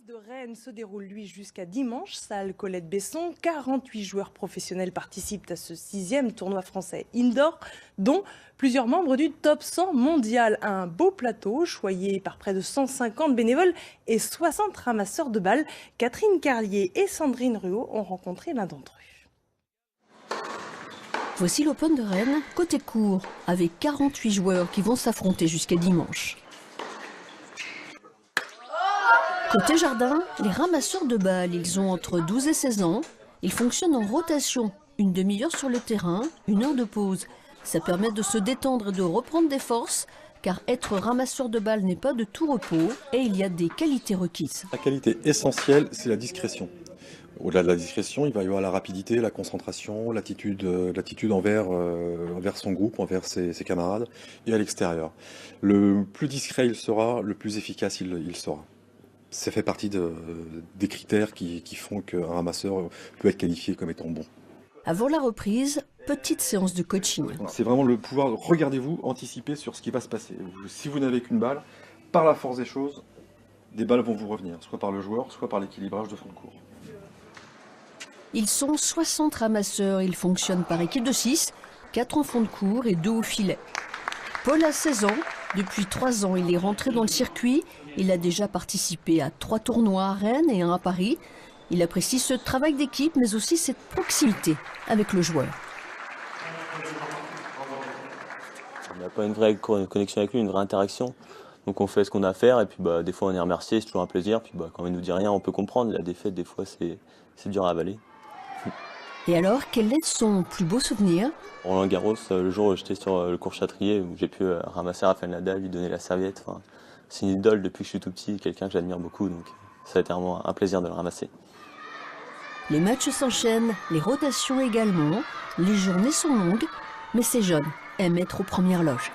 de Rennes se déroule, lui, jusqu'à dimanche. Salle Colette Besson. 48 joueurs professionnels participent à ce 6e tournoi français indoor, dont plusieurs membres du top 100 mondial. Un beau plateau choyé par près de 150 bénévoles et 60 ramasseurs de balles. Catherine Carlier et Sandrine Ruot ont rencontré l'un d'entre eux. Voici l'Open de Rennes, côté court, avec 48 joueurs qui vont s'affronter jusqu'à dimanche. Côté jardin, les ramasseurs de balles, ils ont entre 12 et 16 ans. Ils fonctionnent en rotation, une demi-heure sur le terrain, 1 heure de pause. Ça permet de se détendre et de reprendre des forces, car être ramasseur de balles n'est pas de tout repos et il y a des qualités requises. La qualité essentielle, c'est la discrétion. Au-delà de la discrétion, il va y avoir la rapidité, la concentration, l'attitude envers son groupe, envers ses camarades et à l'extérieur. Le plus discret il sera, le plus efficace il sera. Ça fait partie des critères qui font qu'un ramasseur peut être qualifié comme étant bon. Avant la reprise, petite séance de coaching. C'est vraiment le pouvoir, regardez-vous, anticiper sur ce qui va se passer. Si vous n'avez qu'une balle, par la force des choses, des balles vont vous revenir, soit par le joueur, soit par l'équilibrage de fond de cours. Ils sont 60 ramasseurs, ils fonctionnent par équipe de 6, 4 en fond de cours et 2 au filet. Paul a 16 ans, depuis 3 ans il est rentré dans le circuit, il a déjà participé à 3 tournois à Rennes et 1 à Paris. Il apprécie ce travail d'équipe mais aussi cette proximité avec le joueur. On n'a pas une vraie connexion avec lui, une vraie interaction. Donc on fait ce qu'on a à faire et puis des fois on est remercié, c'est toujours un plaisir. Puis quand il nous dit rien, on peut comprendre. La défaite, des fois, c'est dur à avaler. Et alors, quel est son plus beau souvenir? Roland Garros, le jour où j'étais sur le cours Châtrier, où j'ai pu ramasser Rafael Nadal, lui donner la serviette. Enfin, c'est une idole depuis que je suis tout petit, quelqu'un que j'admire beaucoup. Donc ça a été vraiment un plaisir de le ramasser. Les matchs s'enchaînent, les rotations également. Les journées sont longues, mais ces jeunes aiment être aux premières loges.